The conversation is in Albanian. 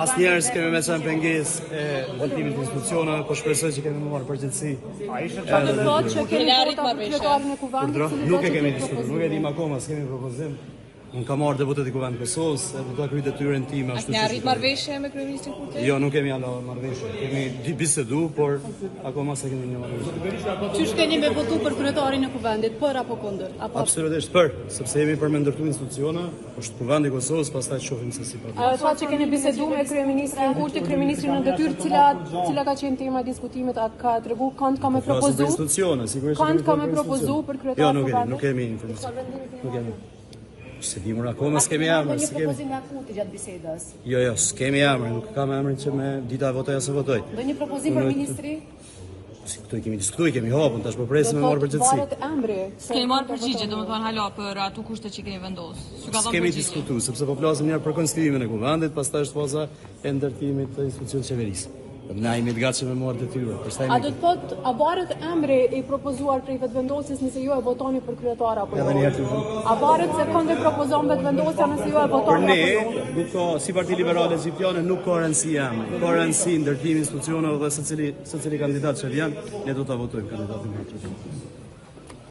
Asnjëherë s'kemi me qenë pengesë e votimit të institucioneve, po shpresoj që kemi marrë përgjegjësi. Do të thotë që keni vota për kryetarin e kuvendit? Nuk e kemi diskutuar, nuk e dim akoma, s'kemi propozim. Unë kam marrë deputet i Kuvendit të Kosovës, do ta kryej detyrën time ashtu siç. Ne arrit marrëveshje me kryeministrin Kurti? Jo, nuk kemi hala marrëveshje. Kemi bisedu, por akoma s'e kemi një marrëveshje. Çish keni me votu për kryetarin e Kuvendit, për apo kundër? Absolutisht për, sepse jemi për me ndërtu institucione, është Kuvendi i Kosovës, pastaj shohim se si po. Ajo që keni bisedu me kryeministrin Kurti, kryeministrin në detyrë, cila ka qenë tema e diskutimit, a ka tregu kënd ka me propozu? Kënd ka me propozu për kryetarin e Kuvendit? Jo, nuk kemi informacion. Nuk kemi. Se dimur akoma s'kemi emër, s'kemi. Një propozim nga Kurti gjatë bisedës? Jo, s'kemi emër, nuk kam emrin që me dita votoj ose votoj. Do një propozim për ministri? Si këtu kemi diskutuar, kemi hapur, tash po presim me marrë përgjegjësi. Varet emri. Keni marrë përgjigje, domethënë hala për ato kushte që keni vendosur. Kemi diskutuar, sepse po flasim njëherë për konstituimin e Kuvendit, pastaj është faza e ndërtimit të institucionit qeverisë. Na jemi të gatshëm me marrë detyrë. A do të thotë, a varet emri i propozuar prej vetëvendosjes nëse ju e votoni për kryetar apo jo? A varet se kënd e propozon vetëvendosja nëse ju e votoni apo jo? Për ne, nuk ka si Parti Liberale Egjiptiane nuk ka rëndësi emri. Ka rëndësi ndërtimi institucioneve dhe secili kandidat që vjen, ne do ta votojmë kandidatin e tij.